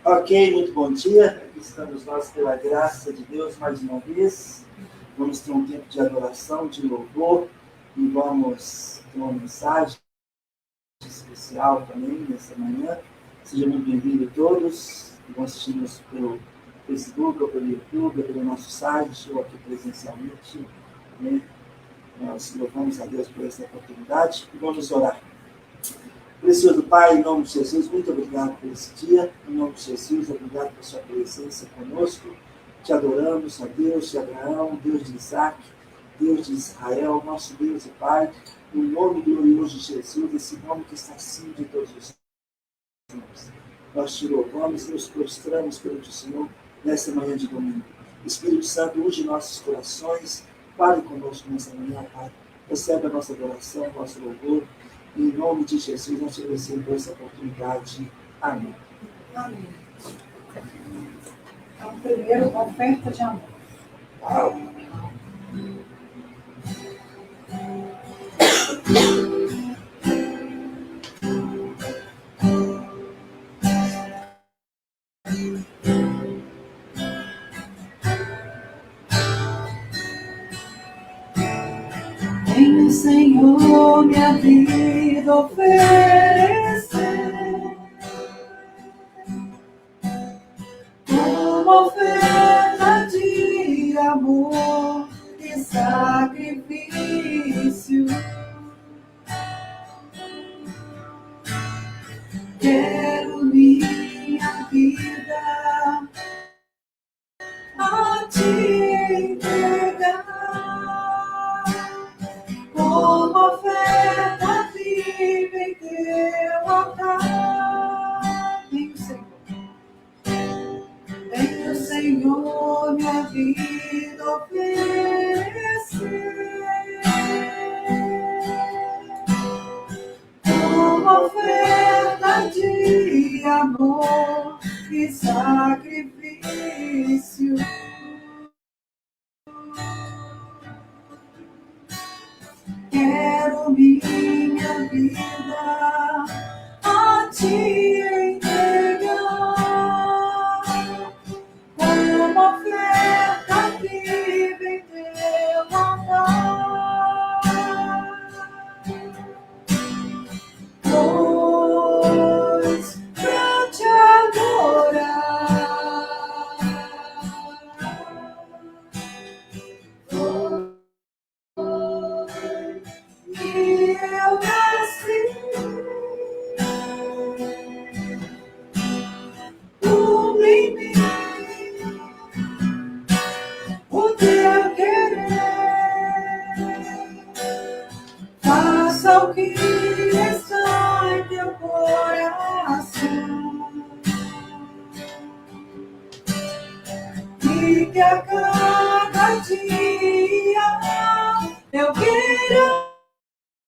Ok, muito bom dia. Aqui estamos nós pela graça de Deus mais uma vez. Vamos ter um tempo de adoração, de louvor e vamos ter uma mensagem especial também nessa manhã. Sejam muito bem-vindos todos que vão assistir-nos pelo Facebook, ou pelo YouTube, ou pelo nosso site, ou aqui presencialmente. Né? Nós louvamos a Deus por essa oportunidade e vamos orar. Precioso Pai, em nome de Jesus, muito obrigado por esse dia. Em nome de Jesus, obrigado por sua presença conosco. Te adoramos, ó Deus de Abraão, Deus de Isaac, Deus de Israel, nosso Deus e Pai. No nome glorioso de Jesus, esse nome que está acima de todos os nomes. Nós te louvamos e nos prostramos perante o Senhor nessa manhã de domingo. Espírito Santo, unge nossos corações. Fale conosco nessa manhã, Pai. Recebe a nossa adoração, nosso louvor. Em nome de Jesus, nós te agradecemos por essa oportunidade. Amém. Amém. Então, primeiro, oferta de amor. Venho, Senhor, minha vida oferecer como oferta de amor e sacrifício. Quero minha vida a te entregar como oferta viva em teu altar. Venho, Senhor, minha vida oferecer como oferta de amor e sacrifício. Quero minha vida a te entregar como oferta viva em teu altar. Pois pra te adorar e eu nasci. Cumpre em mim o teu querer. Faça o que está em teu coração e que a cada dia eu queira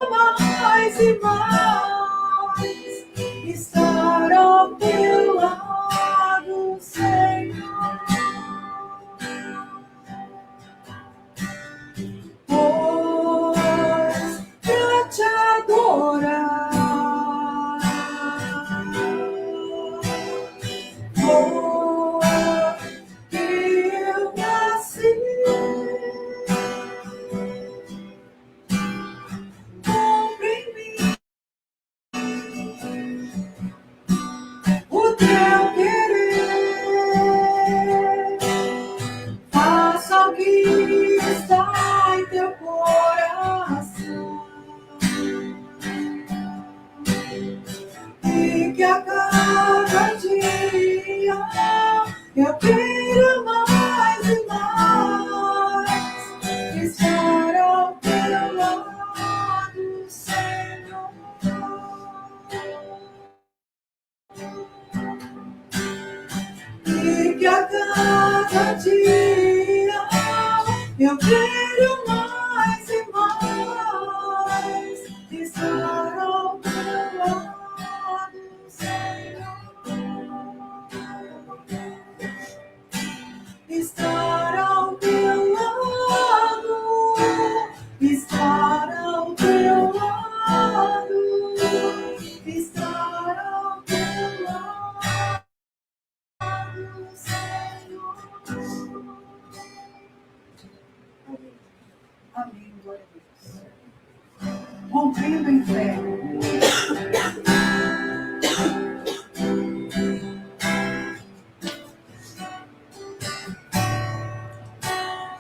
mais e mais estar ao teu lado, Senhor. Pois pra te adorar, eu nasci. Cumpre em mim o teu querer. Faça o que está em teu coração e que a cada dia eu queira mais e mais estar ao teu lado, Senhor. E que a cada dia eu quero mais e mais estar ao teu lado, Senhor. Estar ao teu lado, estar ao teu lado, estar ao teu lado. vivendo em fé.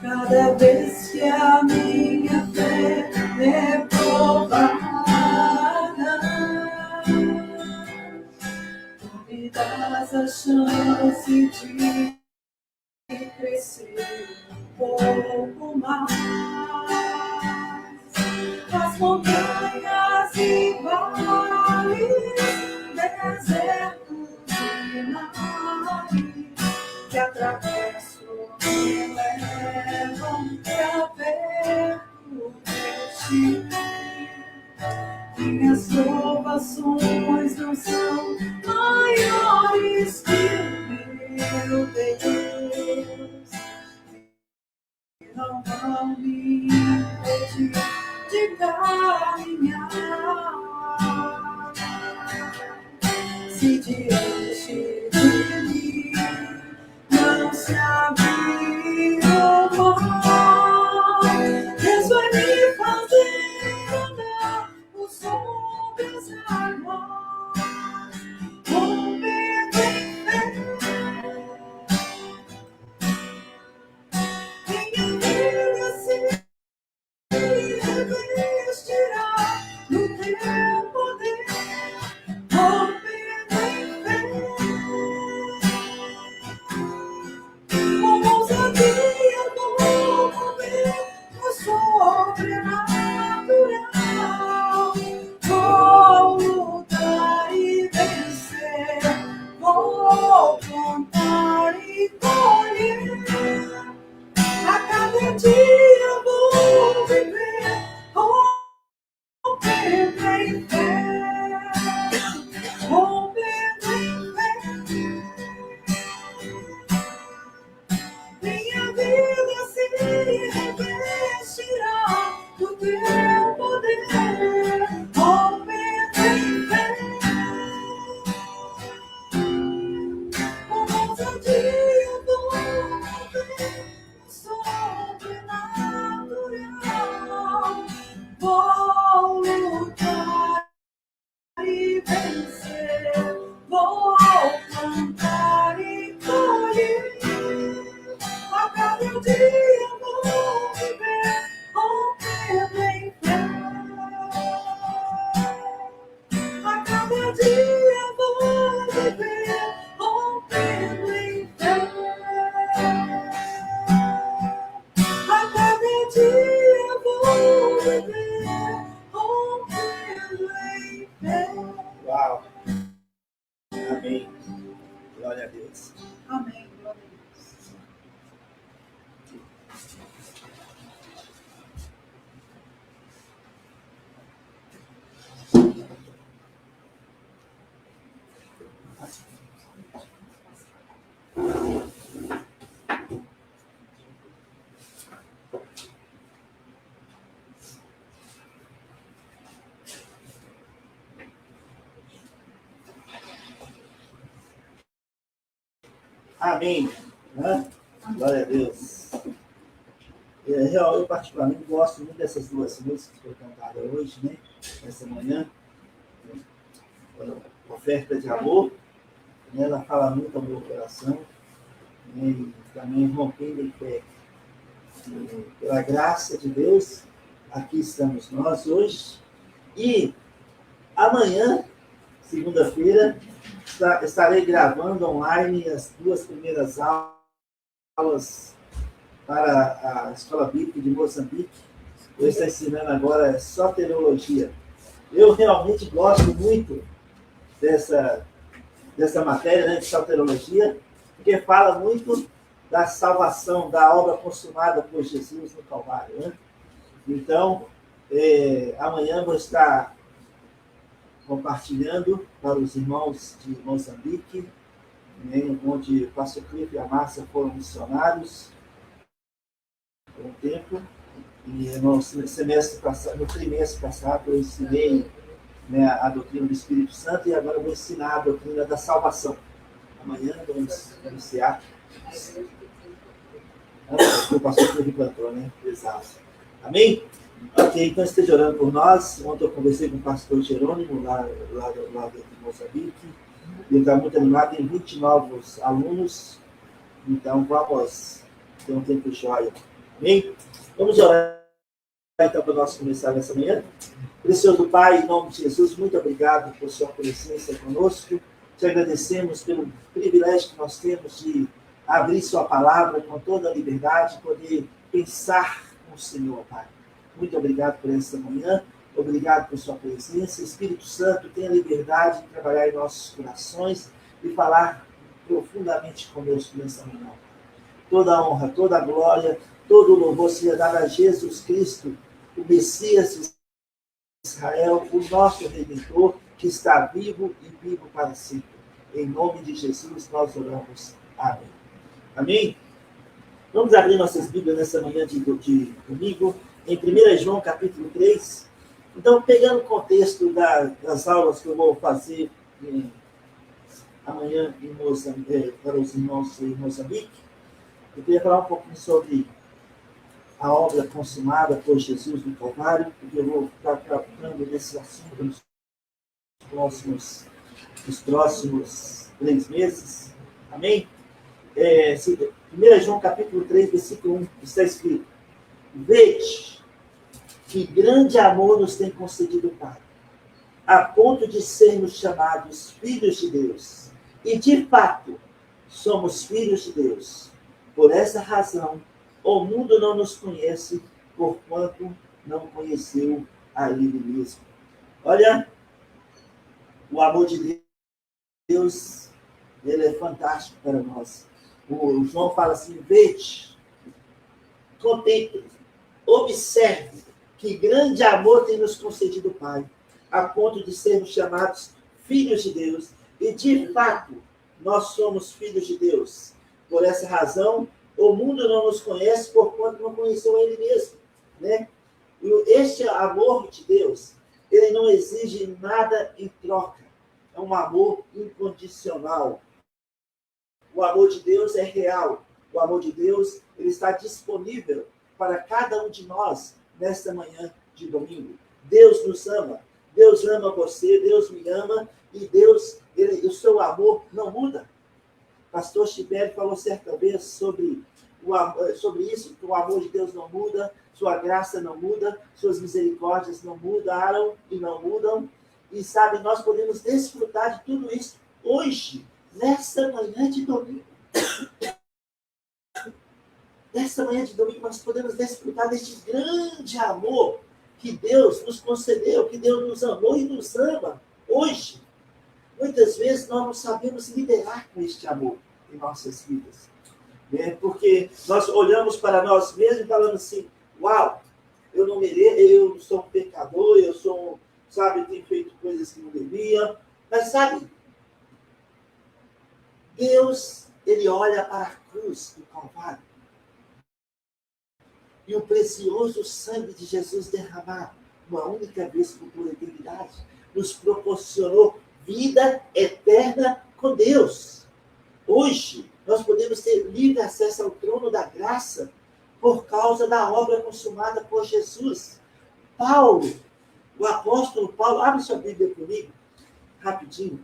Cada vez que a minha fé é provada, me dás a chance de crescer um pouco mais. As montanhas e vales, desertos e mares que atravesso me levam pra perto de ti. Minhas provações não são maiores que o meu Deus, não vão me impedir de caminhar. Se diante de mim não se abrir o mar, Deus vai me fazer andar por sobre as águas, rompendo em fé. Minha vida se revestirá no teu poder, rompendo em fé. Com ousadia vou mover o sobrenatural. Vou lutar e vencer, vou plantar e colher. A cada dia vou viver, rompendo em fé, rompendo em fé. Minha vida se revestirá do teu poder, rompendo em fé. Com ousadia vou mover o sobrenatural. Vou lutar e vencer, vou plantar e colher. A cada dia vou viver, rompendo em fé. A cada dia vou viver, rompendo em fé. A cada dia vou viver, rompendo em fé. Uau! Amém. Glória a Deus. Amém. Glória a Deus. Amém. Né? Glória a Deus. Eu particularmente gosto muito dessas duas músicas que foram cantadas hoje, né? Essa manhã. Oferta de amor. Né? Ela fala muito ao meu coração. Né? E também rompendo em fé. E, pela graça de Deus, aqui estamos nós hoje. E amanhã, segunda-feira, estarei gravando online as duas primeiras aulas para a Escola Bíblica de Moçambique. Eu estou ensinando agora soteriologia. Eu realmente gosto muito dessa matéria, né, de soteriologia, porque fala muito da salvação, da obra consumada por Jesus no Calvário. Né? Então, amanhã vou estar compartilhando para os irmãos de Moçambique, né, onde o pastor Cliff e a Márcia foram missionários por um tempo. E no semestre passado, no trimestre passado, eu ensinei, né, a doutrina do Espírito Santo e agora eu vou ensinar a doutrina da salvação. Amanhã vamos iniciar. O pastor Cliff cantou, né? Exato. Amém? Ok, então esteja orando por nós. Ontem eu conversei com o pastor Jerônimo, lá de Moçambique. Ele está muito animado, tem 20 novos alunos. Então vamos ter um tempo jóia. Amém? Vamos orar então para nós começar nessa manhã. Precioso Pai, em nome de Jesus, muito obrigado por sua presença conosco. Te agradecemos pelo privilégio que nós temos de abrir sua palavra com toda a liberdade, poder pensar com o Senhor, Pai. Muito obrigado por essa manhã, obrigado por sua presença. Espírito Santo, tenha liberdade de trabalhar em nossos corações e falar profundamente conosco nessa manhã. Toda a honra, toda a glória, todo o louvor seja dado a Jesus Cristo, o Messias de Israel, o nosso Redentor, que está vivo e vivo para sempre. Em nome de Jesus nós oramos. Amém. Amém? Vamos abrir nossas Bíblias nessa manhã de domingo, em 1 João capítulo 3. Então, pegando o contexto das aulas que eu vou fazer amanhã para os irmãos em Moçambique, eu queria falar um pouquinho sobre a obra consumada por Jesus no Calvário, porque eu vou estar tratando desse assunto nos próximos 3 meses. Amém? 1 João capítulo 3, versículo 1, está escrito: Vede que grande amor nos tem concedido o Pai, a ponto de sermos chamados filhos de Deus. E, de fato, somos filhos de Deus. Por essa razão, o mundo não nos conhece, porquanto não conheceu a Ele mesmo. Olha, o amor de Deus, ele é fantástico para nós. O João fala assim: vede, contemple, observe que grande amor tem nos concedido o Pai, a ponto de sermos chamados filhos de Deus. E, de fato, nós somos filhos de Deus. Por essa razão, o mundo não nos conhece, porquanto não conheceu Ele mesmo. Né? E este amor de Deus, ele não exige nada em troca. É um amor incondicional. O amor de Deus é real. O amor de Deus, ele está disponível para cada um de nós nesta manhã de domingo. Deus nos ama. Deus ama você, Deus me ama, e Deus, o seu amor não muda. Pastor Tibério falou certa vez sobre isso, que o amor de Deus não muda, sua graça não muda, suas misericórdias não mudaram e não mudam. E sabe, nós podemos desfrutar de tudo isso hoje, nessa manhã de domingo. Nessa manhã de domingo nós podemos desfrutar deste grande amor que Deus nos concedeu, que Deus nos amou e nos ama hoje. Muitas vezes nós não sabemos lidar com este amor em nossas vidas. Né? Porque nós olhamos para nós mesmos e falamos assim: uau, eu não mereço, eu sou um pecador, eu tenho feito coisas que não devia. Mas sabe, Deus, ele olha para a cruz do Calvário. E o precioso sangue de Jesus derramado uma única vez por toda a eternidade nos proporcionou vida eterna com Deus. Hoje, nós podemos ter livre acesso ao trono da graça por causa da obra consumada por Jesus. Paulo, o apóstolo Paulo, abre sua Bíblia comigo, rapidinho,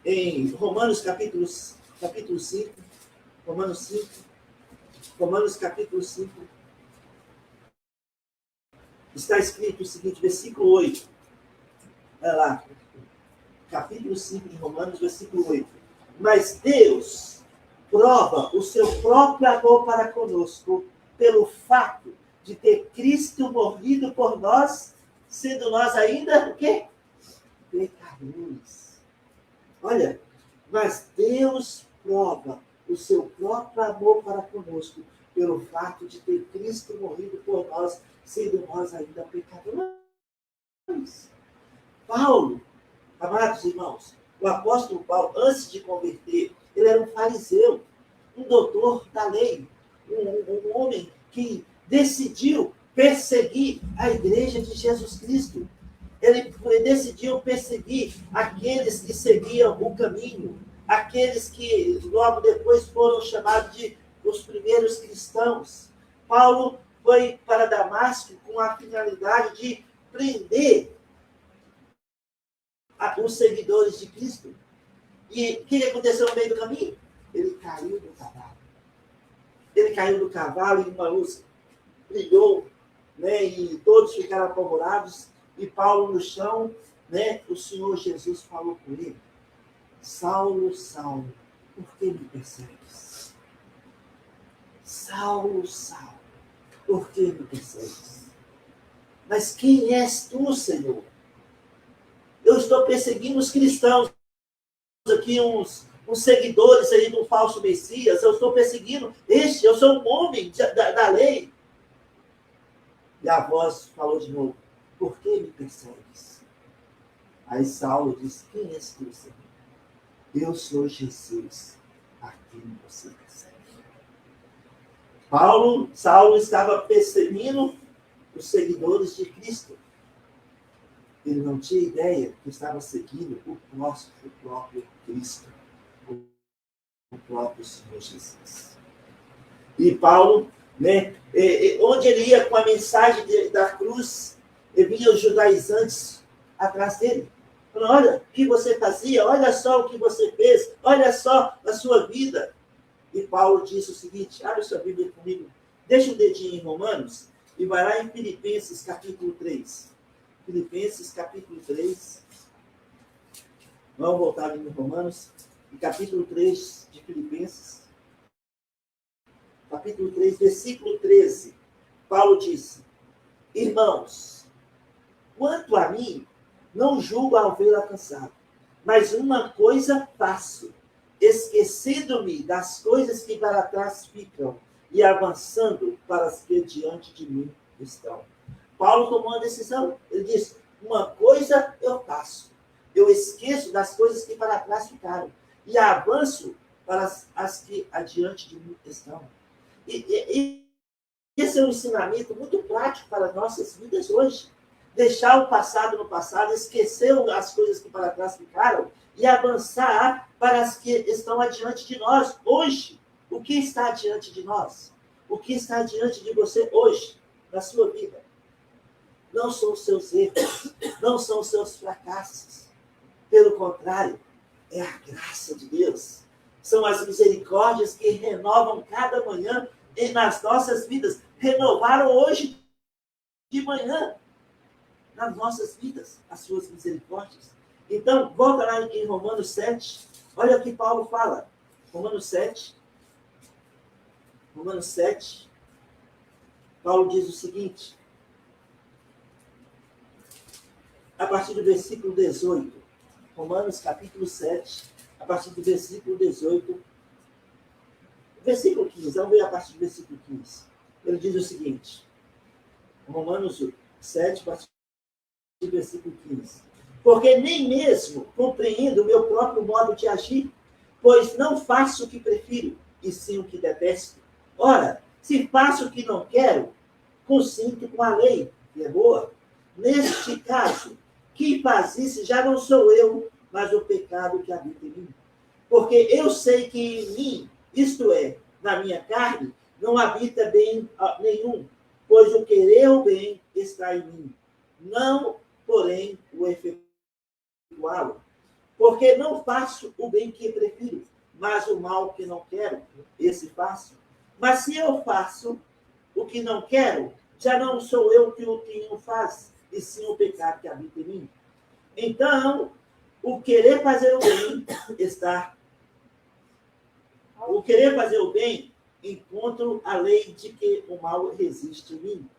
em Romanos capítulo 5, Romanos capítulo 5, está escrito o seguinte, versículo 8. Olha lá, capítulo 5 de Romanos, versículo 8. Mas Deus prova o seu próprio amor para conosco pelo fato de ter Cristo morrido por nós, sendo nós ainda o quê? Pecadores. Olha, mas Deus prova o seu próprio amor para conosco pelo fato de ter Cristo morrido por nós, sendo nós ainda pecadores. Paulo, amados irmãos, o apóstolo Paulo, antes de converter, ele era um fariseu, um doutor da lei, um homem que decidiu perseguir a igreja de Jesus Cristo. Ele decidiu perseguir aqueles que seguiam o caminho, aqueles que logo depois foram chamados de os primeiros cristãos. Paulo foi para Damasco com a finalidade de prender os seguidores de Cristo. E o que aconteceu no meio do caminho? Ele caiu do cavalo. Ele caiu do cavalo e uma luz brilhou, né? E todos ficaram apavorados. E Paulo no chão, né? O Senhor Jesus falou com ele: Saulo, Saulo, por que me persegues? Saulo, Saulo, por que me persegues? Mas quem és tu, Senhor? Eu estou perseguindo os cristãos aqui, uns seguidores aí do falso Messias. Eu estou perseguindo eu sou um homem da lei. E a voz falou de novo: por que me persegues? Aí Saulo disse: quem és tu, Senhor? Eu sou Jesus, a quem você persegue. Saulo estava perseguindo os seguidores de Cristo. Ele não tinha ideia que estava seguindo o próprio Cristo, o próprio Senhor Jesus. E Paulo, né, onde ele ia com a mensagem da cruz, ele vinha os judaizantes atrás dele. Falando: olha o que você fazia, olha só o que você fez, olha só a sua vida. E Paulo disse o seguinte: abre sua Bíblia comigo, deixa um dedinho em Romanos e vai lá em Filipenses capítulo 3. Filipenses capítulo 3. Vamos voltar ali em Romanos, em capítulo 3 de Filipenses. Capítulo 3, versículo 13. Paulo disse: irmãos, quanto a mim, não julgo haver alcançado, mas uma coisa faço, esquecendo-me das coisas que para trás ficam e avançando para as que diante de mim estão. Paulo tomou uma decisão. Ele disse: uma coisa eu faço, eu esqueço das coisas que para trás ficaram e avanço para as que adiante de mim estão. E esse é um ensinamento muito prático para as nossas vidas hoje. Deixar o passado no passado, esquecer as coisas que para trás ficaram e avançar para as que estão adiante de nós hoje. O que está adiante de nós? O que está diante de você hoje, na sua vida? Não são os seus erros, não são os seus fracassos. Pelo contrário, é a graça de Deus. São as misericórdias que renovam cada manhã nas nossas vidas. Renovaram hoje de manhã nas nossas vidas as suas misericórdias. Então, volta lá em Romanos 7. Olha o que Paulo fala. Romanos 7. Romanos 7. Paulo diz o seguinte, a partir do versículo 18. Romanos capítulo 7, a partir do versículo 18. Versículo 15, vamos ver a partir do versículo 15. Ele diz o seguinte, Romanos 7, a partir do versículo 15. Porque nem mesmo compreendo o meu próprio modo de agir, pois não faço o que prefiro, e sim o que detesto. Ora, se faço o que não quero, consinto com a lei, que é boa. Neste caso, quem faz isso já não sou eu, mas o pecado que habita em mim. Porque eu sei que em mim, isto é, na minha carne, não habita bem nenhum, pois o querer o bem está em mim, não, porém, o efetuá-lo. Porque não faço o bem que prefiro, mas o mal que não quero, esse faço. Mas se eu faço o que não quero, já não sou eu que o faz, e sim o pecado que habita em mim. Então, o querer fazer o bem está... O querer fazer o bem, encontro a lei de que o mal resiste em mim.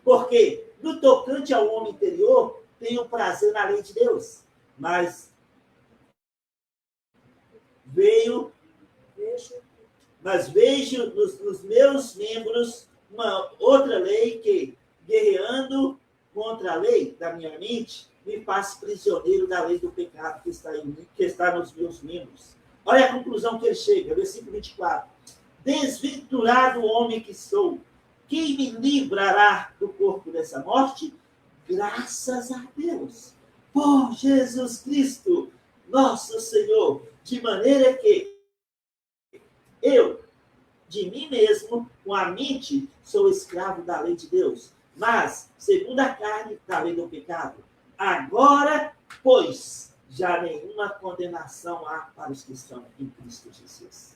Porque, no tocante ao homem interior, tenho prazer na lei de Deus. Mas vejo nos meus membros uma outra lei que, guerreando contra a lei da minha mente, me faz prisioneiro da lei do pecado que está em mim, que está nos meus membros. Olha a conclusão que ele chega, versículo 24. Desventurado homem que sou, quem me livrará do corpo dessa morte? Graças a Deus, por Jesus Cristo, nosso Senhor, de maneira que eu, de mim mesmo, com a mente, sou escravo da lei de Deus. Mas, segundo a carne, da lei do pecado. Agora, pois, já nenhuma condenação há para os que estão em Cristo Jesus.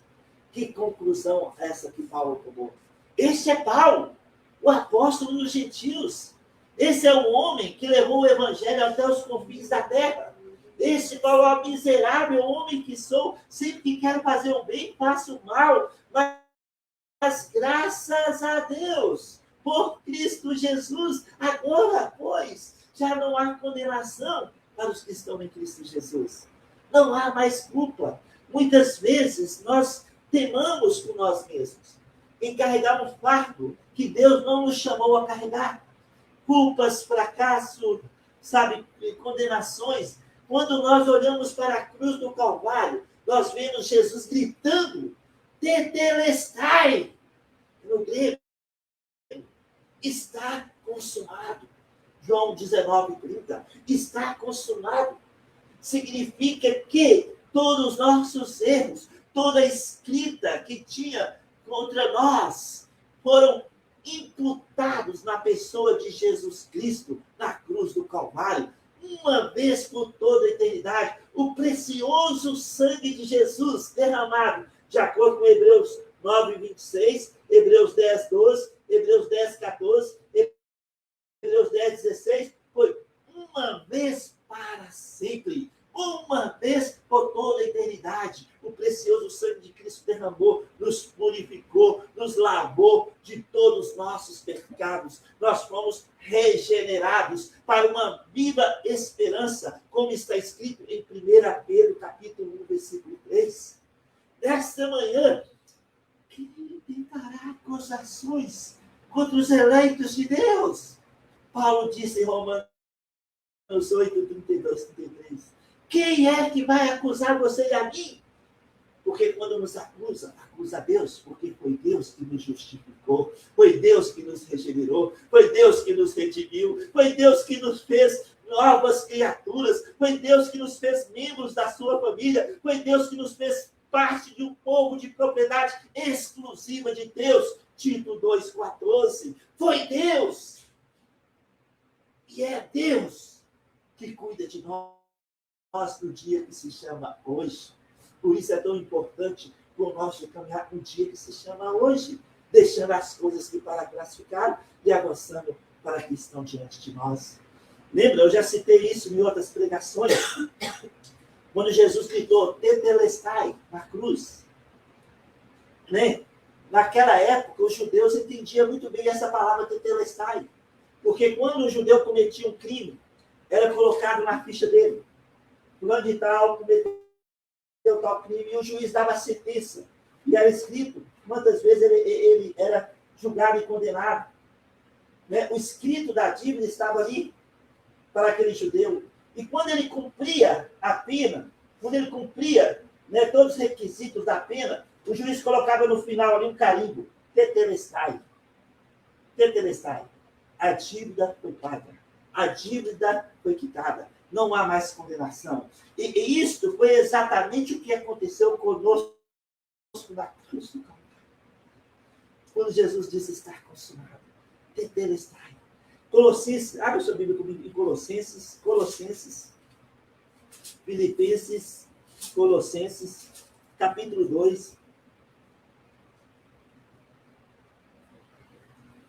Que conclusão essa que Paulo tomou? Este é Paulo, o apóstolo dos gentios. Esse é o homem que levou o evangelho até os confins da terra. Este Paulo é o miserável homem que sou, sempre que quero fazer o bem, faço o mal. Mas graças a Deus, por Cristo Jesus, agora, pois, já não há condenação para os que estão em Cristo Jesus. Não há mais culpa. Muitas vezes nós temamos por nós mesmos em carregar um fardo que Deus não nos chamou a carregar. Culpas, fracasso, sabe, condenações. Quando nós olhamos para a cruz do Calvário, nós vemos Jesus gritando, tetelestai, no grego, está consumado. João 19:30, está consumado. Significa que todos os nossos erros, toda a escrita que tinha contra nós, foram imputados na pessoa de Jesus Cristo, na cruz do Calvário, uma vez por toda a eternidade. O precioso sangue de Jesus derramado, de acordo com Hebreus 9:26, Hebreus 10:12, Hebreus 10:14, Hebreus 10:16, foi uma vez para sempre, uma vez por toda a eternidade. O precioso sangue de Cristo derramou, nos purificou, nos lavou de todos os nossos pecados. Nós fomos regenerados para uma viva esperança, como está escrito em 1 Pedro, capítulo 1, versículo 3. Nesta manhã, quem tentará acusações contra os eleitos de Deus? Paulo disse em Romanos 8:32-33. Quem é que vai acusar você e a mim? Porque quando nos acusa a Deus, porque foi Deus que nos justificou, foi Deus que nos regenerou, foi Deus que nos redimiu, foi Deus que nos fez novas criaturas, foi Deus que nos fez membros da sua família, foi Deus que nos fez parte de um povo de propriedade exclusiva de Deus. Tito 2:14. Foi Deus. E é Deus que cuida de nós no dia que se chama hoje. Por isso é tão importante o nosso caminhar no dia que se chama hoje, deixando as coisas que para trás ficaram e avançando para que estão diante de nós. Lembra, eu já citei isso em outras pregações, quando Jesus gritou, tetelestai, na cruz. Né? Naquela época, os judeus entendiam muito bem essa palavra tetelestai, porque quando o judeu cometia um crime, era colocado na ficha dele. Fulano de tal cometeu tal crime, e o juiz dava a sentença. E era escrito, quantas vezes ele era julgado e condenado. Né? O escrito da dívida estava ali para aquele judeu. E quando ele cumpria a pena, quando ele cumpria, né, todos os requisitos da pena, o juiz colocava no final ali um carimbo. Tetelestai. Tetelestai. A dívida foi paga. A dívida foi quitada. Não há mais condenação. E isto foi exatamente o que aconteceu conosco na cruz do Calvário. Quando Jesus disse, está consumado. Tetelestai. Colossenses, abre a sua Bíblia comigo em Colossenses, Filipenses, Colossenses, capítulo 2.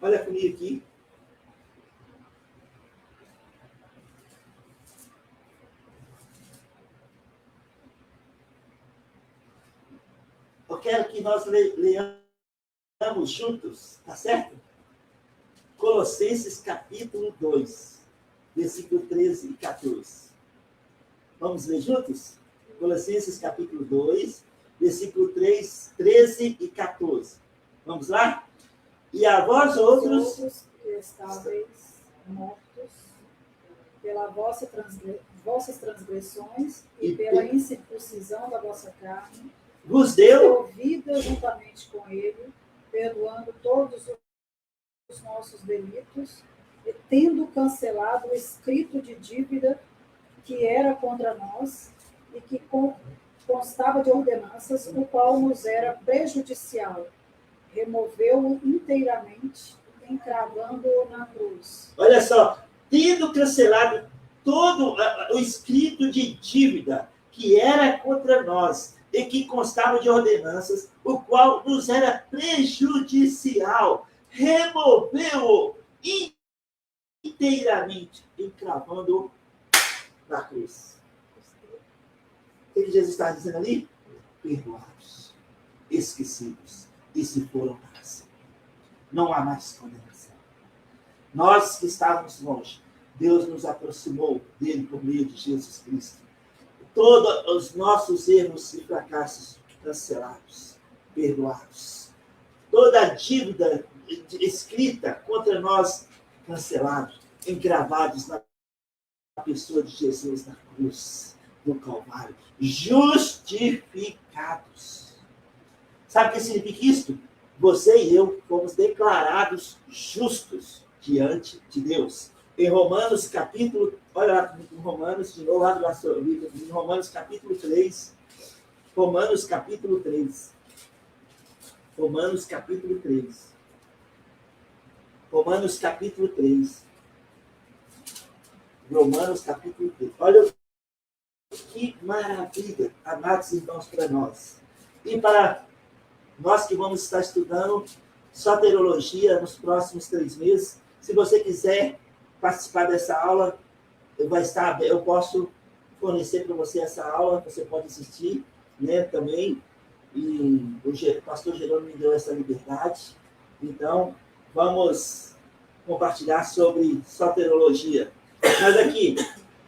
Olha comigo aqui. Eu quero que nós leamos juntos, tá certo? Colossenses capítulo 2, versículo 13 e 14. Vamos ler juntos? Colossenses capítulo 2, versículo 13 e 14. Vamos lá? E a vós outros que estáveis mortos pela vossas transgressões e pela incircuncisão da vossa carne, vos deu vida juntamente com ele, perdoando todos os nossos delitos, e tendo cancelado o escrito de dívida que era contra nós e que constava de ordenanças, o qual nos era prejudicial. removeu-o inteiramente, encravando-o na cruz. Olha só, tendo cancelado todo o escrito de dívida que era contra nós e que constava de ordenanças, o qual nos era prejudicial, removeu-o inteiramente, encravando-o na cruz. O que Jesus está dizendo ali? Perdoados, esquecidos, e se foram para sempre. Não há mais condenação. Nós que estávamos longe, Deus nos aproximou dele por meio de Jesus Cristo. Todos os nossos erros e fracassos cancelados, perdoados. Toda a dívida escrita contra nós, cancelado, engravados na pessoa de Jesus na cruz, no Calvário. Justificados. Sabe o que significa isto? Você e eu fomos declarados justos diante de Deus. Em Romanos capítulo, olha lá, em Romanos, de novo, lá do nosso livro, em Romanos capítulo 3, Romanos capítulo 3, Romanos capítulo 3, Romanos capítulo 3, Romanos capítulo 3, olha que maravilha, amados irmãos, para nós. E para nós que vamos estar estudando soteriologia nos próximos 3 meses, se você quiser participar dessa aula, eu posso fornecer para você essa aula, você pode assistir, né, também. E o pastor Jerônimo me deu essa liberdade. Então, vamos compartilhar sobre soteriologia. Mas aqui,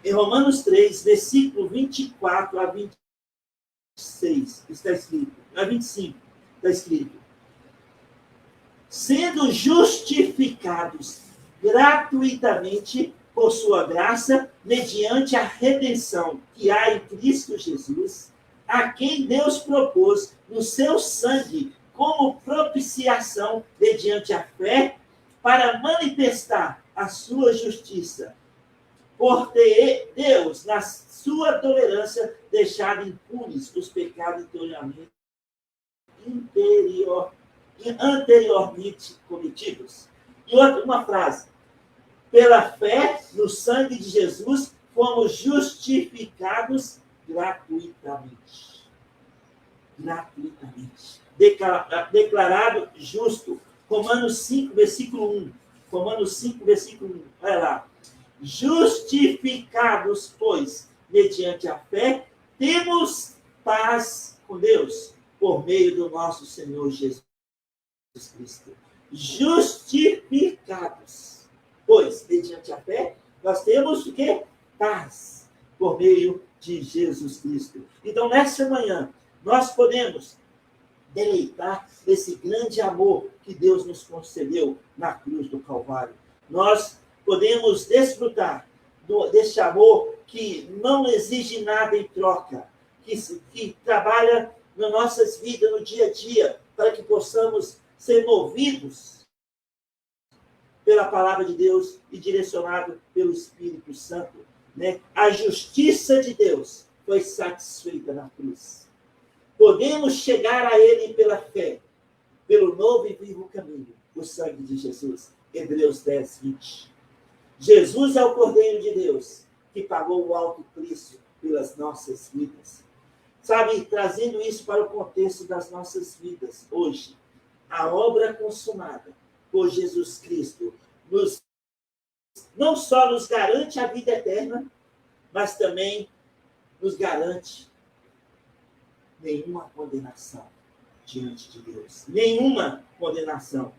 em Romanos 3, versículo 24 a 26, está escrito, a 25, está escrito: sendo justificados gratuitamente por sua graça, mediante a redenção que há em Cristo Jesus, a quem Deus propôs no seu sangue como propiciação mediante a fé, para manifestar a sua justiça, por ter Deus, na sua tolerância, deixado impunes os pecados anteriormente cometidos. E uma frase: pela fé no sangue de Jesus, fomos justificados gratuitamente. Gratuitamente. Declarado justo. Romanos 5, versículo 1. Romanos 5, versículo 1. Olha lá. Justificados, pois, mediante a fé, temos paz com Deus, por meio do nosso Senhor Jesus Cristo. Justificados, pois, mediante a fé, nós temos o quê? Paz, por meio de Jesus Cristo. Então, nessa manhã, nós podemos deleitar desse grande amor que Deus nos concedeu na cruz do Calvário. Nós podemos desfrutar desse amor que não exige nada em troca, que trabalha nas nossas vidas, no dia a dia, para que possamos ser movidos pela palavra de Deus e direcionado pelo Espírito Santo. Né? A justiça de Deus foi satisfeita na cruz. Podemos chegar a Ele pela fé, pelo novo e vivo caminho, o sangue de Jesus. Hebreus 10, 20. Jesus é o Cordeiro de Deus, que pagou o alto preço pelas nossas vidas. Sabe, trazendo isso para o contexto das nossas vidas hoje, a obra consumada por Jesus Cristo não só nos garante a vida eterna, mas também nos garante nenhuma condenação diante de Deus. Nenhuma condenação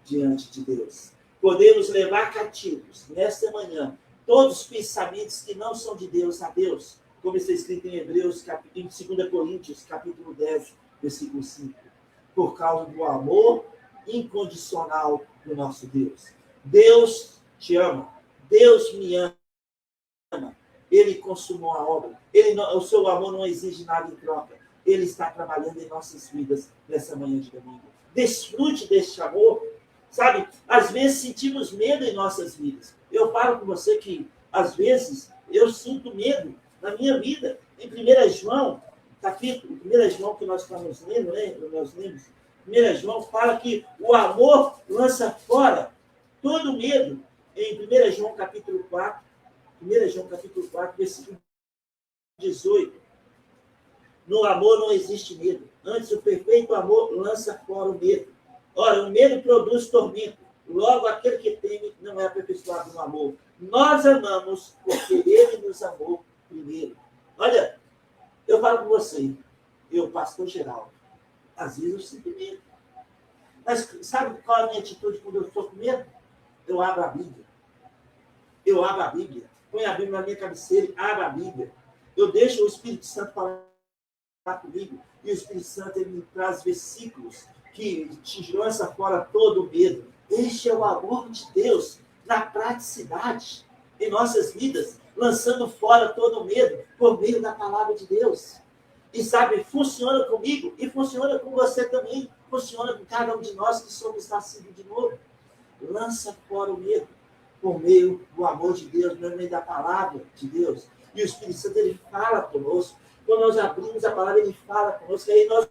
diante de Deus. Podemos levar cativos, nesta manhã, todos os pensamentos que não são de Deus a Deus, como está escrito em Hebreus, em 2 Coríntios, capítulo 10, versículo 5. Por causa do amor incondicional do nosso Deus. Deus te ama. Deus me ama. Ele consumou a obra. O seu amor não exige nada em troca. Ele está trabalhando em nossas vidas nessa manhã de domingo. Desfrute deste amor. Sabe, às vezes sentimos medo em nossas vidas. Eu falo com você que, às vezes, eu sinto medo na minha vida. Em 1 João, capítulo, 1 João que nós estamos lendo, né? Nós lemos, 1 João fala que o amor lança fora todo medo. Em 1 João capítulo 4, 1 João capítulo 4, versículo 18. No amor não existe medo. Antes, o perfeito amor lança fora o medo. Ora, o medo produz tormento. Logo, aquele que teme não é aperfeiçoado no amor. Nós amamos porque ele nos amou primeiro. Olha, eu falo com você, eu, pastor Geraldo, às vezes eu sinto medo. Mas sabe qual é a minha atitude quando eu estou com medo? Eu abro a Bíblia. Eu abro a Bíblia. Ponho a Bíblia na minha cabeceira e abro a Bíblia. Eu deixo o Espírito Santo falar comigo. E o Espírito Santo ele me traz versículos que te lança fora todo o medo. Este é o amor de Deus na praticidade em nossas vidas, lançando fora todo o medo por meio da palavra de Deus. E sabe, funciona comigo e funciona com você também. Funciona com cada um de nós que somos nascidos de novo. Lança fora o medo por meio do amor de Deus, por meio da palavra de Deus. E o Espírito Santo, ele fala conosco. Quando nós abrimos a palavra, ele fala conosco. E aí nós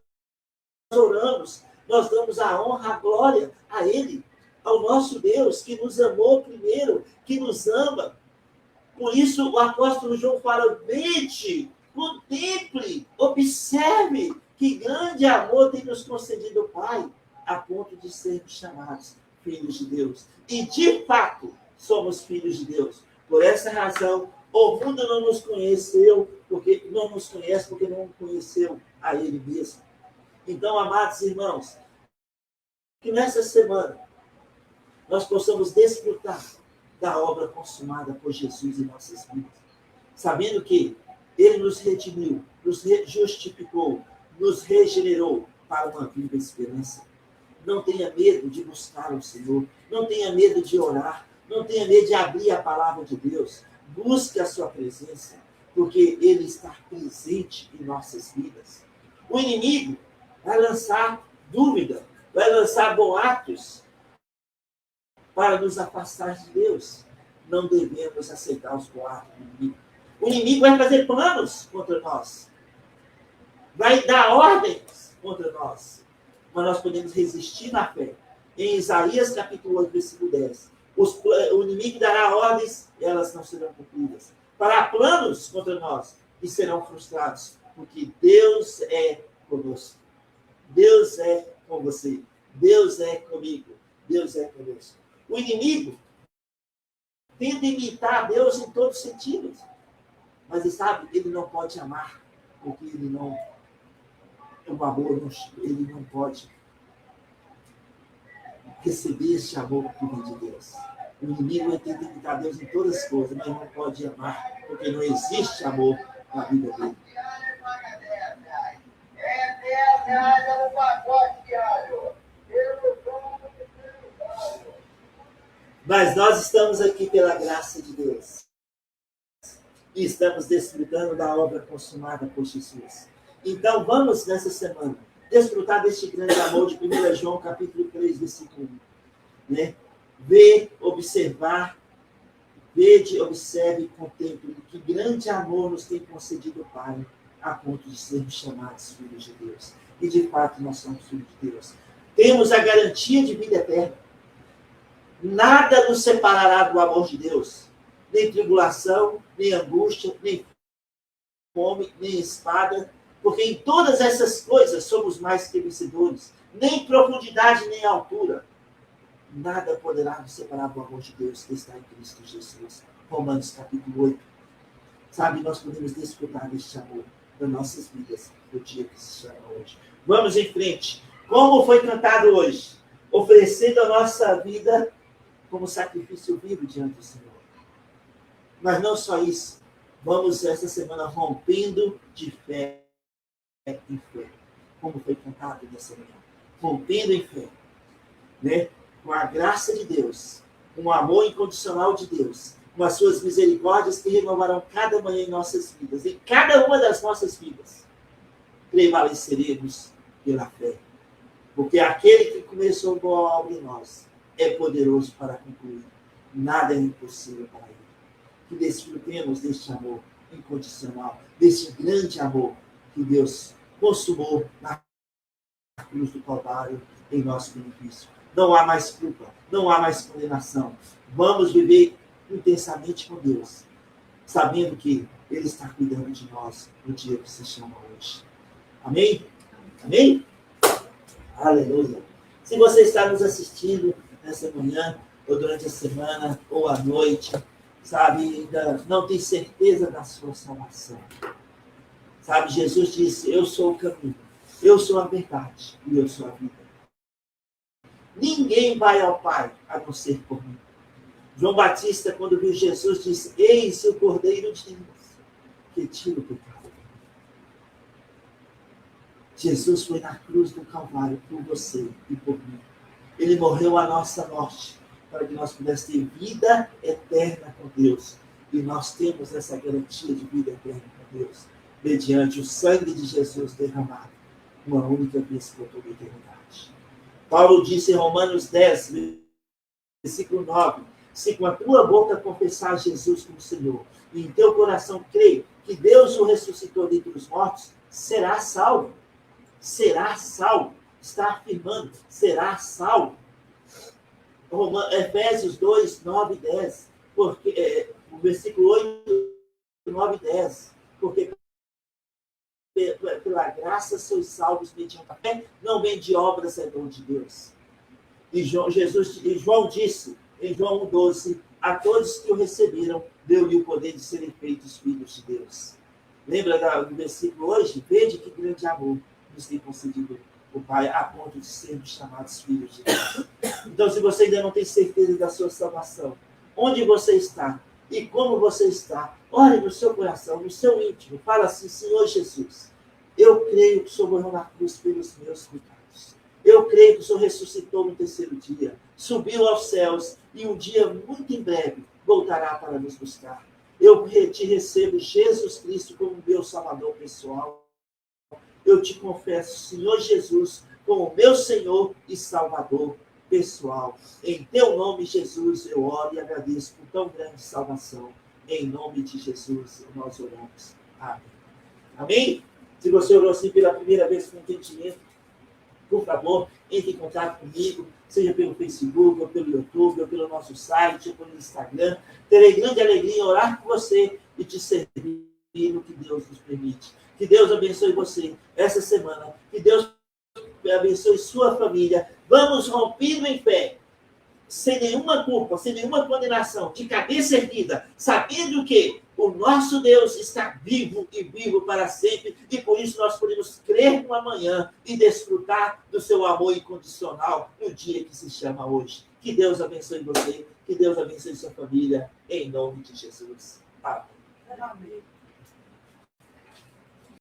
oramos, nós damos a honra, a glória a ele, ao nosso Deus, que nos amou primeiro, que nos ama. Por isso o apóstolo João fala, vede, contemple, observe que grande amor tem nos concedido o Pai, a ponto de sermos chamados filhos de Deus. E de fato, somos filhos de Deus. Por essa razão, o mundo não nos conheceu, porque não nos conhece, porque não conheceu a ele mesmo. Então, amados irmãos, que nessa semana nós possamos desfrutar da obra consumada por Jesus em nossas vidas, sabendo que ele nos redimiu, nos justificou, nos regenerou para uma viva esperança. Não tenha medo de buscar o Senhor, não tenha medo de orar, não tenha medo de abrir a palavra de Deus. Busque a sua presença, porque ele está presente em nossas vidas. O inimigo vai lançar dúvida, vai lançar boatos para nos afastar de Deus. Não devemos aceitar os boatos do inimigo. O inimigo vai fazer planos contra nós, vai dar ordens contra nós, mas nós podemos resistir na fé. Em Isaías capítulo 8, versículo 10, o inimigo dará ordens e elas não serão cumpridas. Fará planos contra nós e serão frustrados, porque Deus é conosco. Deus é com você. Deus é comigo. Deus é conosco. O inimigo tenta imitar Deus em todos os sentidos. Mas, sabe, ele não pode amar, porque ele não... O amor, ele não pode receber este amor que vem de Deus. O inimigo tenta imitar Deus em todas as coisas, mas não pode amar, porque não existe amor na vida dele. Mas nós estamos aqui pela graça de Deus. E estamos desfrutando da obra consumada por Jesus. Então vamos, nessa semana, desfrutar deste grande amor de 1 João, capítulo 3, versículo 1. Né? Ver, observar, vede, observe e contemple que grande amor nos tem concedido o Pai, a ponto de sermos chamados filhos de Deus. E de fato nós somos filhos de Deus. Temos a garantia de vida eterna. Nada nos separará do amor de Deus. Nem tribulação, nem angústia, nem fome, nem espada. Porque em todas essas coisas somos mais que vencedores. Nem profundidade, nem altura. Nada poderá nos separar do amor de Deus que está em Cristo Jesus. Romanos capítulo 8. Sabe, nós podemos desfrutar deste amor das nossas vidas, no dia que se chama hoje. Vamos em frente. Como foi cantado hoje? Oferecendo a nossa vida como sacrifício vivo diante do Senhor. Mas não só isso. Vamos essa semana rompendo de fé em fé. Como foi cantado nessa manhã. Rompendo em fé. Né? Com a graça de Deus. Com o amor incondicional de Deus. Com as suas misericórdias que renovarão cada manhã em nossas vidas. Em cada uma das nossas vidas. Prevaleceremos pela fé. Porque aquele que começou boa obra em nós é poderoso para concluir. Nada é impossível para ele. Que desfrutemos deste amor incondicional, deste grande amor que Deus consumou na cruz do Calvário em nosso benefício. Não há mais culpa, não há mais condenação. Vamos viver intensamente com Deus, sabendo que Ele está cuidando de nós no dia que se chama hoje. Amém? Amém? Aleluia. Se você está nos assistindo nessa manhã, ou durante a semana, ou à noite, sabe, ainda não tem certeza da sua salvação. Sabe, Jesus disse, eu sou o caminho, eu sou a verdade e eu sou a vida. Ninguém vai ao Pai a não ser por mim. João Batista, quando viu Jesus, disse, eis o Cordeiro de Deus, que tira o pecado. Jesus foi na cruz do Calvário por você e por mim. Ele morreu a nossa morte, para que nós pudéssemos ter vida eterna com Deus. E nós temos essa garantia de vida eterna com Deus, mediante o sangue de Jesus derramado, uma única vez por toda a eternidade. Paulo disse em Romanos 10, versículo 9, se com a tua boca confessar Jesus como Senhor, e em teu coração crer que Deus o ressuscitou dentre os mortos, serás salvo. Será salvo. Está afirmando, será salvo. Efésios 2, 9 e 10. Porque, o versículo 8, 9 e 10. Porque pela graça sois salvos mediante a fé, não vem de obras, é dom de Deus. E João disse, em João 1,12, a todos que o receberam, deu-lhe o poder de serem feitos filhos de Deus. Lembra do versículo hoje? Vede que grande amor nos tem concedido o Pai, a ponto de sermos chamados filhos de Deus. Então, se você ainda não tem certeza da sua salvação, onde você está e como você está, ore no seu coração, no seu íntimo, fala assim, Senhor Jesus, eu creio que o Senhor morreu na cruz pelos meus pecados. Eu creio que o Senhor ressuscitou no terceiro dia, subiu aos céus e um dia, muito em breve, voltará para nos buscar. Eu te recebo, Jesus Cristo, como meu Salvador pessoal. Eu te confesso, Senhor Jesus, como meu Senhor e Salvador pessoal. Em teu nome, Jesus, eu oro e agradeço por tão grande salvação. Em nome de Jesus, nós oramos. Amém. Amém? Se você orou assim pela primeira vez com entendimento, por favor, entre em contato comigo, seja pelo Facebook, ou pelo YouTube, ou pelo nosso site, ou pelo Instagram. Terei grande alegria em orar por você e te servir no que Deus nos permite. Que Deus abençoe você essa semana. Que Deus abençoe sua família. Vamos rompido em fé, sem nenhuma culpa, sem nenhuma condenação, de cabeça erguida, sabendo que o nosso Deus está vivo e vivo para sempre, e por isso nós podemos crer no amanhã e desfrutar do seu amor incondicional no dia que se chama hoje. Que Deus abençoe você, que Deus abençoe sua família, em nome de Jesus. Amém. Amém.